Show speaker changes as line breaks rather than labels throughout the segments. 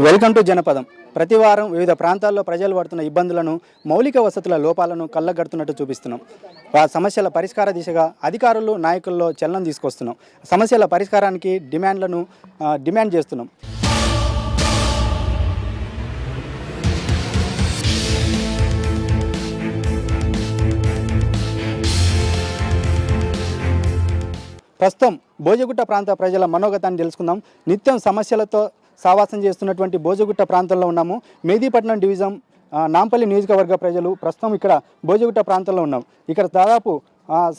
Welcome to Janapadam. ప్రతి వారం వివిధ ప్రాంతాల్లో ప్రజలు పడుతున్న ఇబ్బందులను, మౌలిక వసతుల లోపాలను కళ్ళగడుతున్నట్టు చూపిస్తున్నాం. ఆ సమస్యల పరిష్కార దిశగా అధికారులు, నాయకుల్లో చలనం తీసుకొస్తున్నాం. సమస్యల పరిష్కారానికి డిమాండ్ చేస్తున్నాం. ప్రస్తుతం భోజగుట్ట ప్రాంత ప్రజల మనోగతాన్ని తెలుసుకుందాం. నిత్యం సమస్యలతో సావాసం చేస్తున్నటువంటి భోజగుట్ట ప్రాంతంలో ఉన్నాము. మెహదీపట్నం డివిజన్ నాంపల్లి నియోజకవర్గ ప్రజలు ప్రస్తుతం ఇక్కడ భోజగుట్ట ప్రాంతంలో ఉన్నాం. ఇక్కడ దాదాపు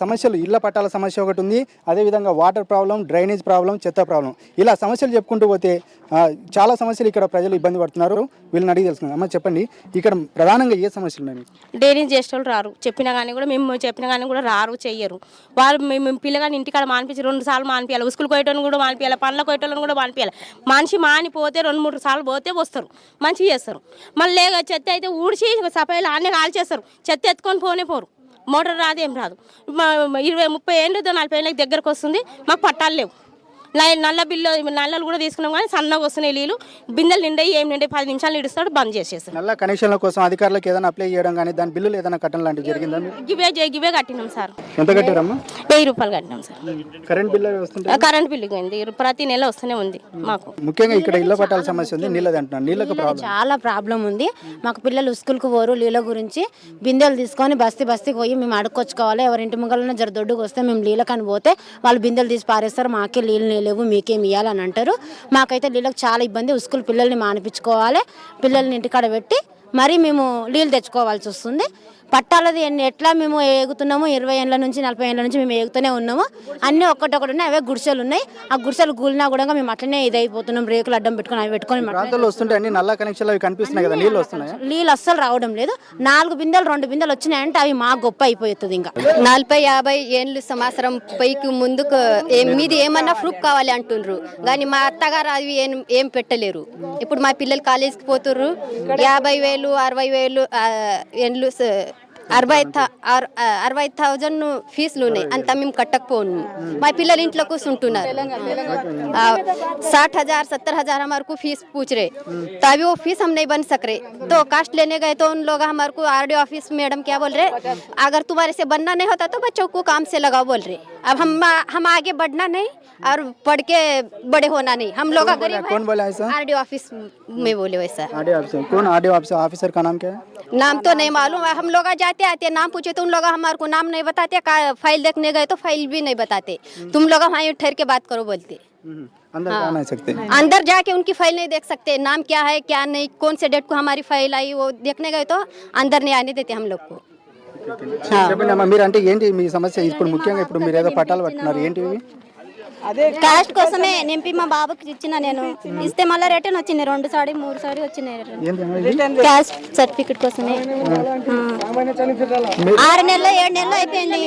సమస్యలు, ఇళ్ల పట్టాల సమస్య ఒకటి ఉంది, అదేవిధంగా వాటర్ ప్రాబ్లం, డ్రైనేజ్ ప్రాబ్లం, చెత్త ప్రాబ్లం, ఇలా సమస్యలు చెప్పుకుంటూ పోతే చాలా సమస్యలు ఇక్కడ ప్రజలు ఇబ్బంది పడుతున్నారు. వీళ్ళని అడిగి తెలుసుకున్నాం. అమ్మ చెప్పండి, ఇక్కడ ప్రధానంగా ఏ సమస్యలు ఉన్నాయి?
డ్రైనేజ్ చేసేవాళ్ళు రారు, చెప్పినా కానీ కూడా మేము చెప్పినా కానీ కూడా రారు, చెయ్యరు వాళ్ళు. మేము పిల్లగాని ఇంటికాడ మానిపించి 2 సార్లు మానిపించాలి, ఉసుకులు కొయ్యటోని కూడా మానిపించాలి, పండ్ల కొయ్యటోళ్ళని కూడా మానిపించాలి. మనిషి మానిపోతే 2-3 సార్లు పోతే వస్తారు, మంచిగా చేస్తారు. మళ్ళీ చెత్త అయితే ఊడిచి సఫాయిలు అన్నీ కాల్చేస్తారు, చెత్త ఎత్తుకొని పోరు. మోటార్ రాదు, ఏం రాదు. 20-30 ఏళ్ళు 40 ఏళ్ళకి దగ్గరకు వస్తుంది, మాకు పట్టాలు లేవు. నల్లలు కూడా తీసుకున్నాం కానీ సన్నగా వస్తున్నాయి నీళ్ళు. బిందెలు నిండాయి, ఏం నిండాయి, 10 నిమిషాలు నిడుస్తాడు, బంద్ చేసేస్తాం.
నల్ల కనెక్షన్ల కోసం అధికారులకు ఏదైనా అప్లై చేయడం కానీ దాని బిల్లులు ఏదైనా కట్టడం లాంటివి జరిగిందా?
గివే కట్టినాం సార్.
ఎంత కట్టారమ్మా?
1000 రూపాయలు కట్టినాం సార్.
కరెంట్ బిల్లు వస్తుంది?
కరెంట్ బిల్లు అయింది, ప్రతి నెల వస్తూనే ఉంది మాకు.
ముఖ్యంగా ఇక్కడ ఇళ్ల పట్టాల సమస్య ఉంది, నీళ్ళది అంటున్నాను. నీళ్ళకు
చాలా ప్రాబ్లం ఉంది మాకు. పిల్లలు స్కూల్కి పోరు, నీళ్ళ గురించి బిందెలు తీసుకొని బస్తీకి పోయి మేము అడుక్కొచ్చుకోవాలి. ఎవరింటి ముంగలన్నా జర దొడ్డుకు వస్తే మేము నీళ్ళకని పోతే వాళ్ళు బిందెలు తీసి పారేస్తారు. మాకే నీళ్ళు లేవు, మీకేమి ఇవ్వాలని అంటారు. మాకైతే నీళ్ళకి చాలా ఇబ్బంది. స్కూల్ పిల్లల్ని మానిపించుకోవాలి, పిల్లల్ని ఇంటికాడ పెట్టి మరి మేము నీళ్ళు తెచ్చుకోవాల్సి వస్తుంది. పట్టాలది ఎట్లా మేము ఏగుతున్నాము, 20 ఏళ్ళ నుంచి 40 ఏళ్ళ నుంచి మేము ఏగుతూనే ఉన్నాము. అన్నీ ఒక్కటొకటి ఉన్నాయి, అవే గుడిసెలు ఉన్నాయి. ఆ గుడిసెలు కూలినా కూడా మేము అట్లనే ఇదైపోతున్నాం. రేకులు అడ్డం పెట్టుకొని అవి పెట్టుకొని
వస్తుంటే అన్ని నల్ల కనెక్షన్లు అవి కనిపిస్తున్నాయి కదా, నీళ్ళు వస్తున్నాయి.
నీళ్ళు అస్సలు రావడం లేదు. 4 బిందెలు 2 బిందెలు వచ్చినాయంటే అవి మా గొప్ప అయిపోతుంది. ఇంకా
40-50 ఏళ్ళు సంవత్సరం పైకి ముందుకు మీది ఏమన్నా ప్రూఫ్ కావాలి అంటుండ్రు, కానీ మా అత్తగారు అవి ఏం పెట్టలేరు. ఇప్పుడు మా పిల్లలు కాలేజీకి పోతుర్రు, 50,000 60,000 ఏండ్లు 60,000 ఫీజులు ఉన్నాయి, అంతా మేము కట్టకపోను. మా పిల్లలు ఇంట్లో కూర్చుంటున్నారు. 60,000 70,000 हमारे को फीस पूछ रहे, तभी वो फीस हम नहीं बन सक रहे. तो कास्ट लेने गए तो उन लोग हमारे को आरडीओ ऑफिस मैडम क्या बोल रहे, अगर तुम्हारे से बनना नहीं होता तो बच्चों को काम से लगाओ बोल रहे. अब हम आगे बढ़ना नहीं और पढ़ के बड़े होना नहीं. हम लोग
कौन बोला ऐसा?
आरडीओ ऑफिस में बोले वैसा.
आरडीओ ऑफिसर कौन? आरडीओ ऑफिसर का नाम क्या है?
नाम तो नहीं मालूम. हम लोग आते नाम पूछे तो उन लोग हमारे को नाम नहीं बताते. फाइल देखने गए तो फाइल भी नहीं बताते. तुम लोग वहाँ ठहर के बात करो बोलते.
अंदर जा नहीं सकते,
अंदर जाके उनकी फाइल नहीं देख सकते. नाम क्या है क्या नहीं, कौन से डेट को हमारी फाइल आई, वो देखने गए तो अंदर नहीं आने देते हम लोग को.
చెప్పండి అమ్మా, మీరు అంటే ఏంటి మీ సమస్య? ఇప్పుడు ముఖ్యంగా ఇప్పుడు మీరు ఏదో పట్టాలు పట్టుకున్నారు, ఏంటి ఇవి?
కాస్ట్ కోసమే నింపి మా బాబుకి ఇచ్చిన, నేను ఇస్తే మళ్ళీ రిటర్న్ వచ్చింది. 2 సారి 3 సారి వచ్చినాయి కాస్ట్ సర్టిఫికెట్ కోసమే. 6 నెలలు 7 నెలలు అయిపోయింది.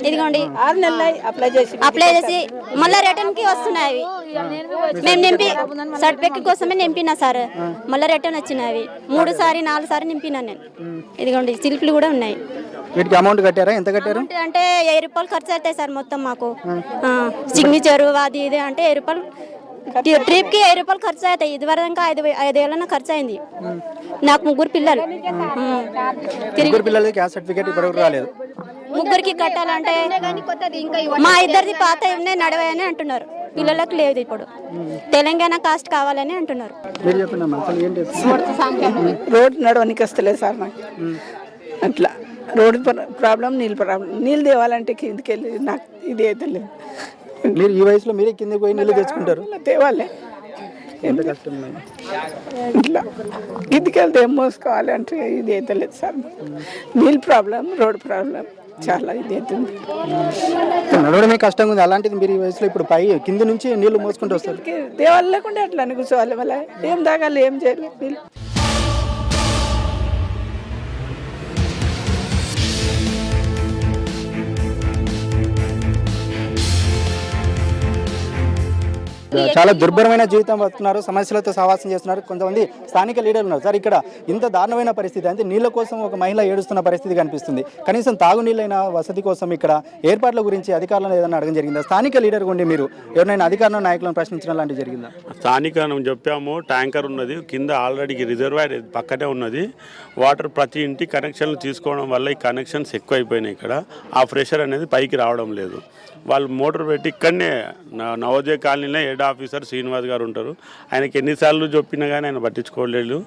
ఇదిగోండి 6 నెలలు అప్లై చేసి మళ్ళీ రిటర్న్ కి వస్తున్నాయి. మేము నింపి సర్టిఫికెట్ కోసమే నింపినా సార్, మళ్ళీ రిటర్న్ వచ్చినాయి. 3 సారి 4 సారి నింపినా నేను. ఇదిగోండి సిల్క్లు కూడా ఉన్నాయి.
వీటికి అమౌంట్ కట్టారా? ఎంత కట్టారు?
అంటే 1000 రూపాయలు ఖర్చు అవుతాయి సార్ మొత్తం మాకు. సిగ్నేచర్ అది ఇది అంటే 1000 రూపాయలు, ట్రిప్ కి 1000 రూపాయలు ఖర్చు అవుతాయి. ఇది వరకు ఇంకా 5 ఏళ్ళ ఖర్చు అయింది. నాకు 3 పిల్లలు.
పిల్లలకి క్యాస్ట్ సర్టిఫికేట్ ఇప్పటివరకు రాలేదు.
3కి కట్టాలంటే మా ఇద్దరిది పాత ఉన్నాయి, నడవాయని అంటున్నారు. పిల్లలకు లేదు. ఇప్పుడు తెలంగాణ కాస్ట్ కావాలని అంటున్నారు.
రోడ్ నడవనికి వస్తలేదు సార్ నాకు. అట్లా రోడ్డు ప్రాబ్లం, నీళ్ళు ప్రాబ్లం. నీళ్ళు తేవాలంటే కిందికి వెళ్ళి నాకు ఇది అయితే లేదు.
మీరు ఈ వయసులో మీరే కిందకి పోయి నీళ్ళు తెచ్చుకుంటారు?
తేవాలి,
ఎంత కష్టం.
ఇట్లా కిందికి వెళ్తే ఏం మోసుకోవాలి అంటే ఇది అయితే లేదు సార్. నీళ్ళు ప్రాబ్లం, రోడ్ ప్రాబ్లం చాలా ఇది అవుతుంది.
నడవడమే కష్టంగా ఉంది, అలాంటిది మీరు ఈ వయసులో ఇప్పుడు పై కింద నుంచి నీళ్లు మోసుకుంటూ వస్తారు.
తేవాలి లేకుండా అట్లా అని కూర్చోవాలి. మళ్ళీ ఏం తాగాలి, ఏం చేయాలి నీళ్ళు.
చాలా దుర్భరమైన జీవితం బతుకున్నారు, సమస్యలతో సహవాసం చేస్తున్నారు. కొంతమంది స్థానిక లీడర్లు ఉన్నారు. సార్, ఇక్కడ ఇంత దారుణమైన పరిస్థితి, అంటే నీళ్ళ కోసం ఒక మహిళ ఏడుస్తున్న పరిస్థితి కనిపిస్తుంది. కనీసం తాగునీళ్ళైన వసతి కోసం ఇక్కడ ఏర్పాట్ల గురించి అధికారులను ఏదైనా అడగడం జరిగిందా? స్థానిక లీడర్ ఉండి మీరు ఎవరైనా అధికారులను నాయకులను ప్రశ్నించడం లాంటివి జరిగిందా?
స్థానిక చెప్పాము, ట్యాంకర్ ఉన్నది కింద, ఆల్రెడీ రిజర్వాయర్ పక్కనే ఉన్నది. వాటర్ ప్రతి ఇంటి కనెక్షన్లు తీసుకోవడం వల్ల ఈ కనెక్షన్స్ ఎక్కువ అయిపోయినాయి. ఇక్కడ ఆ ప్రెషర్ అనేది పైకి రావడం లేదు. వాళ్ళు మోటార్ పెట్టి ఇక్కడనే నవోదయ కాలనీలో హెడ్ ఆఫీసర్ శ్రీనివాస్ గారు ఉంటారు. ఆయనకి ఎన్నిసార్లు చెప్పినా కానీ ఆయన పట్టించుకోలేదు.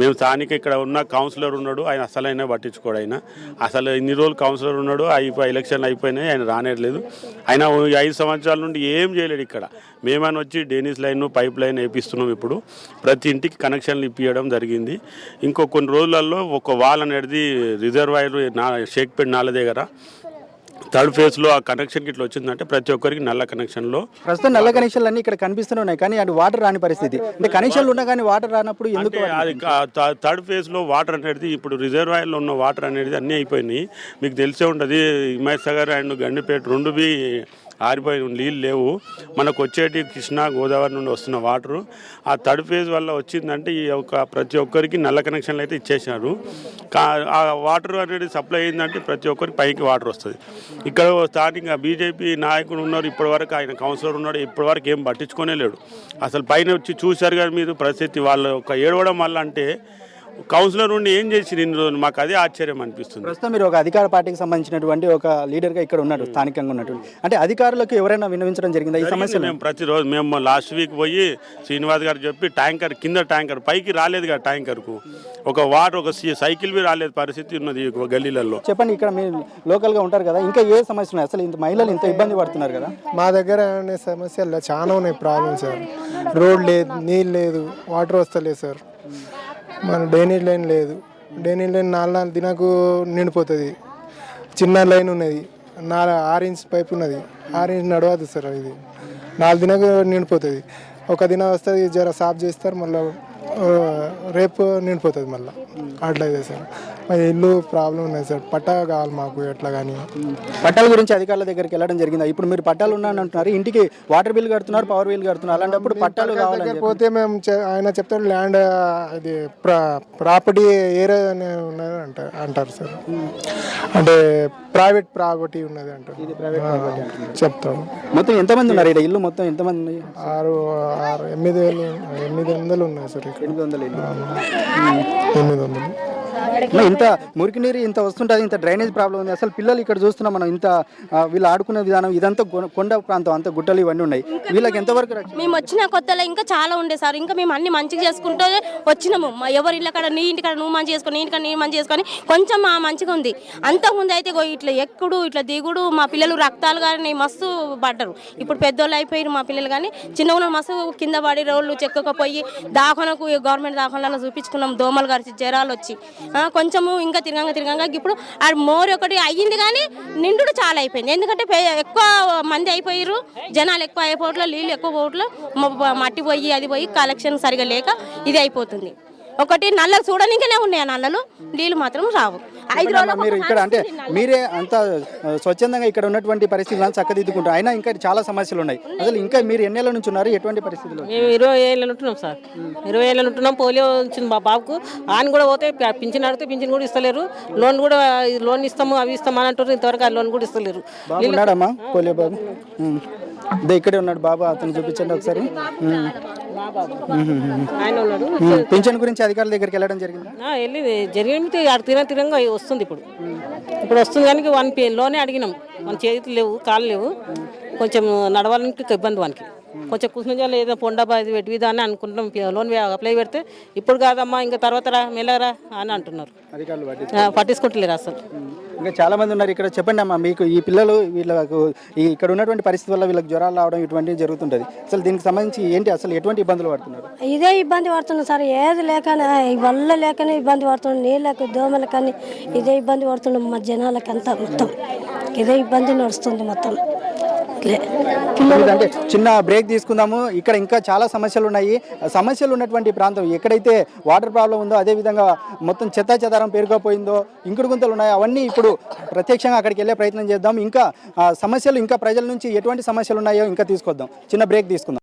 మేము స్థానిక ఇక్కడ ఉన్న కౌన్సిలర్ ఉన్నాడు, ఆయన అసలైనా పట్టించుకోడు. ఆయన అసలు ఇన్ని రోజులు కౌన్సిలర్ ఉన్నాడు, ఎలక్షన్లు అయిపోయినాయి, ఆయన రానేలేదు. ఆయన 5 సంవత్సరాల నుండి ఏం చేయలేడు. ఇక్కడ మేమని వచ్చి డెనిస్ లైన్, పైప్ లైన్ వేపిస్తున్నాం. ఇప్పుడు ప్రతి ఇంటికి కనెక్షన్లు ఇప్పించడం జరిగింది. ఇంకో కొన్ని రోజులలో ఒక వాల్ అనేది రిజర్వాయర్ షేక్పేట్ నాల దగ్గర థర్డ్ ఫేజ్లో ఆ కనెక్షన్కి ఇట్లా వచ్చిందంటే ప్రతి ఒక్కరికి నల్ల కనెక్షన్లో
ప్రస్తుతం నల్ల కనెక్షన్లు అన్నీ ఇక్కడ కనిపిస్తూనే ఉన్నాయి, కానీ అది వాటర్ రాని పరిస్థితి. అంటే కనెక్షన్లు ఉన్నా కానీ వాటర్ రానప్పుడు ఎందుకు?
అది థర్డ్ ఫేజ్లో వాటర్ అనేది ఇప్పుడు రిజర్వాయర్లో ఉన్న వాటర్ అనేది అన్నీ అయిపోయినాయి. మీకు తెలిసే ఉంటుంది, హిమాయత్ సాగర్ అండ్ గండిపేట రెండు ఆరిపోయిన నీళ్ళు లేవు. మనకు వచ్చేటి కృష్ణా గోదావరి నుండి వస్తున్న వాటరు ఆ థర్డ్ ఫేజ్ వల్ల వచ్చిందంటే ఈ ప్రతి ఒక్కరికి నల్ల కనెక్షన్లు అయితే ఇచ్చేసారు. ఆ వాటర్ అనేది సప్లై అయిందంటే ప్రతి ఒక్కరికి పైకి వాటర్ వస్తుంది. ఇక్కడ స్థానిక బీజేపీ నాయకుడు ఉన్నారు, ఇప్పటివరకు ఆయన కౌన్సిలర్ ఉన్నాడు, ఇప్పటివరకు ఏం పట్టించుకోనే లేడు. అసలు పైన వచ్చి చూశారు కానీ మీరు పరిస్థితి వాళ్ళు ఒక ఏడవడం వల్ల అంటే కౌన్సిలర్ ఉండి ఏం చేసి ఇన్ని రోజులు మాకు అదే ఆశ్చర్యం అనిపిస్తుంది.
ప్రస్తుతం మీరు ఒక అధికార పార్టీకి సంబంధించినటువంటి ఒక లీడర్గా ఇక్కడ ఉన్నారు, స్థానికంగా ఉన్నటువంటి. అంటే అధికారులకు ఎవరైనా విన్నవించడం జరిగిందా ఈ సమస్యలు?
మేము ప్రతిరోజు మేము లాస్ట్ వీక్ పోయి శ్రీనివాస్ గారు చెప్పి ట్యాంకర్ కింద ట్యాంకర్ పైకి రాలేదు కదా, ట్యాంకర్కు ఒక సైకిల్ బి రాలేదు పరిస్థితి ఉన్నది గల్లీలలో.
చెప్పండి, ఇక్కడ మీరు లోకల్గా ఉంటారు కదా, ఇంకా ఏ సమస్యలు ఉన్నాయి? అసలు ఇంత మహిళలు ఇంత ఇబ్బంది పడుతున్నారు కదా.
మా దగ్గర అనే సమస్యలు చాలా ఉన్నాయి, ప్రాబ్లమ్స్ సార్. రోడ్ లేదు, నీళ్ళు లేదు, వాటర్ వస్తలేదు సార్. మన డ్రైనేజ్ లైన్ లేదు, డ్రైనేజ్ లైన్ 4 దినకు నిండిపోతుంది. చిన్న లైన్ ఉన్నది, 6 ఇంచ్ పైప్ ఉన్నది, 6 ఇంచ్ నడవదు సార్. ఇది 4 దినకు నిండిపోతుంది. ఒక దినం వస్తుంది, జర సాఫ్ చేస్తారు, మళ్ళీ రేపు నిండిపోతుంది మళ్ళీ. అట్లా అయితే సార్ మా ఇల్లు ప్రాబ్లం ఉన్నాయి సార్. పట్టా కావాలి మాకు ఎట్లా కానీ.
పట్టాల గురించి అధికారుల దగ్గరికి వెళ్ళడం జరిగిందా? ఇప్పుడు మీరు పట్టాలు ఉన్నాయని అంటున్నారు, ఇంటికి వాటర్ బిల్ కడుతున్నారు, పవర్ బిల్ కడుతున్నారు, అలాంటప్పుడు పట్టాలు కావాలని
పోతే మేము ఆయన చెప్తారు ల్యాండ్ ఇది ప్రాపర్టీ ఏరియా ఉన్నది అంటారు సార్. అంటే ప్రైవేట్ ప్రాపర్టీ ఉన్నది అంటారు, చెప్తాం.
మొత్తం ఎంతమంది ఉన్నారు ఇక్కడ? ఇల్లు మొత్తం ఎంతమంది?
800 ఉన్నాయి సార్. 800.
ఇంత మురికి నీరు ఇంత వస్తుంటుంది, ఇంత డ్రైనేజ్ ప్రాబ్లం ఉంది. అసలు పిల్లలు ఇక్కడ చూస్తున్నాం మనం, ఇంత వీళ్ళు ఆడుకునే విధానం, ఇదంతా కొండ ప్రాంతం, అంతా గుట్టలు ఇవన్నీ ఉన్నాయి. వీళ్ళకి ఎంతవరకు
మేము వచ్చిన కొత్తలో ఇంకా చాలా ఉండే సార్. ఇంకా మేము అన్ని మంచిగా చేసుకుంటూ వచ్చినాము. ఎవరి ఇళ్ళ కాడ నీ ఇంటికాడ నువ్వు మంచి చేసుకొని, నీ ఇంటికాడ నేను మంచి చేసుకొని కొంచెం మంచిగా ఉంది. అంతకుముందు అయితే ఇట్లా ఎక్కడు ఇట్లా దిగుడు, మా పిల్లలు రక్తాలు కానీ మస్తు పడ్డరు. ఇప్పుడు పెద్దోళ్ళు అయిపోయారు మా పిల్లలు, కానీ చిన్నగా మస్తు కింద పడి రోడ్లు చెక్కకపోయి దాఖనకు గవర్నమెంట్ దాఖనాలలో చూపించుకున్నాం. దోమలు గడిచి జ్వరాలు వచ్చి కొంచెము ఇంకా తిరగంగా ఇప్పుడు ఆ మోర్ ఒకటి అయ్యింది, కానీ నిండు చాలా అయిపోయింది. ఎందుకంటే ఎక్కువ మంది అయిపోయారు, జనాలు ఎక్కువ అయిపోవట్లో, నీళ్ళు ఎక్కువ పోవట్లో, మట్టి పోయి అది పోయి కలెక్షన్ సరిగా లేక ఇది అయిపోతుంది. ఒకటి నల్లలు చూడడానికనే ఉన్నాయి, ఆ నల్లలు నీళ్ళు మాత్రం రావు.
మీరు ఇక్కడ అంటే మీరే అంత స్వచ్ఛందంగా ఇక్కడ ఉన్నటువంటి పరిస్థితులను చక్కదిద్దుకుంటారు, అయినా ఇంకా చాలా సమస్యలు ఉన్నాయి. అసలు ఇంకా మీరు ఎన్నేళ్ళ నుంచి ఉన్నారు, ఎటువంటి పరిస్థితులు?
మేము 20 ఏళ్ళ ఉంటున్నాం సార్. 20 ఏళ్ళ ఉంటున్నాం. పోలియో వచ్చింది మా బాబుకు. ఆయన కూడా పోతే పింఛన్ అడిగితే పింఛన్ కూడా ఇస్తలేరు. లోన్ ఇస్తాము అవి ఇస్తాము అని అంటారు, ఇంతవరకు ఆ లోన్ కూడా ఇస్తలేరు.
ఉన్నాడమ్మా పోలియో బాబు? ఇక్కడే ఉన్నాడు బాబా, అతను చూపించండి ఒకసారి.
ఆయన ఉన్నాడు.
పింఛన్ గురించి అధికారుల దగ్గరికి వెళ్ళడం జరిగింది?
జరిగింది. తిరంగా వస్తుంది. ఇప్పుడు వస్తుంది, కానీ 1 లోనే అడిగినాం. మన చేతులు లేవు, కాళ్ళు లేవు, కొంచెం నడవాలని ఇబ్బంది. వానికి కొంచెం కూర్చుని ఏదో పొండబా ఇది పెట్టిదా అని అనుకుంటున్నాం. లోన్ అప్లై పెడితే ఇప్పుడు కాదమ్మా ఇంకా తర్వాత రా మెల్లరా అని అంటున్నారు. పట్టించుకుంటలేరు అసలు.
ఇంకా చాలా మంది ఉన్నారు ఇక్కడ. చెప్పండి అమ్మా, మీకు ఈ పిల్లలు వీళ్ళకు ఇక్కడ ఉన్నటువంటి పరిస్థితి వల్ల వీళ్ళకి జ్వరాలు రావడం ఇటువంటివి జరుగుతుంటుంది. అసలు దీనికి సంబంధించి ఏంటి, అసలు ఎటువంటి ఇబ్బందులు పడుతున్నారు?
ఇదే ఇబ్బంది పడుతుంది సార్. ఏది లేకనే వల్ల లేకనే ఇబ్బంది పడుతుంది. నీళ్ళకి దోమలు కానీ ఇదే ఇబ్బంది పడుతున్నాం. మా జనాలకి అంతా మొత్తం ఇదే ఇబ్బంది నడుస్తుంది మొత్తం.
అంటే చిన్న బ్రేక్ తీసుకుందాము. ఇక్కడ ఇంకా చాలా సమస్యలు ఉన్నాయి. సమస్యలు ఉన్నటువంటి ప్రాంతం ఎక్కడైతే వాటర్ ప్రాబ్లం ఉందో, అదేవిధంగా మొత్తం చెత్తా చెదారం పేరుకుపోయిందో, ఇంకుడు గుంతలు ఉన్నాయి, అవన్నీ ఇప్పుడు ప్రత్యక్షంగా అక్కడికి వెళ్ళే ప్రయత్నం చేద్దాం. ఇంకా సమస్యలు, ఇంకా ప్రజల నుంచి ఎటువంటి సమస్యలు ఉన్నాయో ఇంకా తీసుకొద్దాం. చిన్న బ్రేక్ తీసుకుందాం.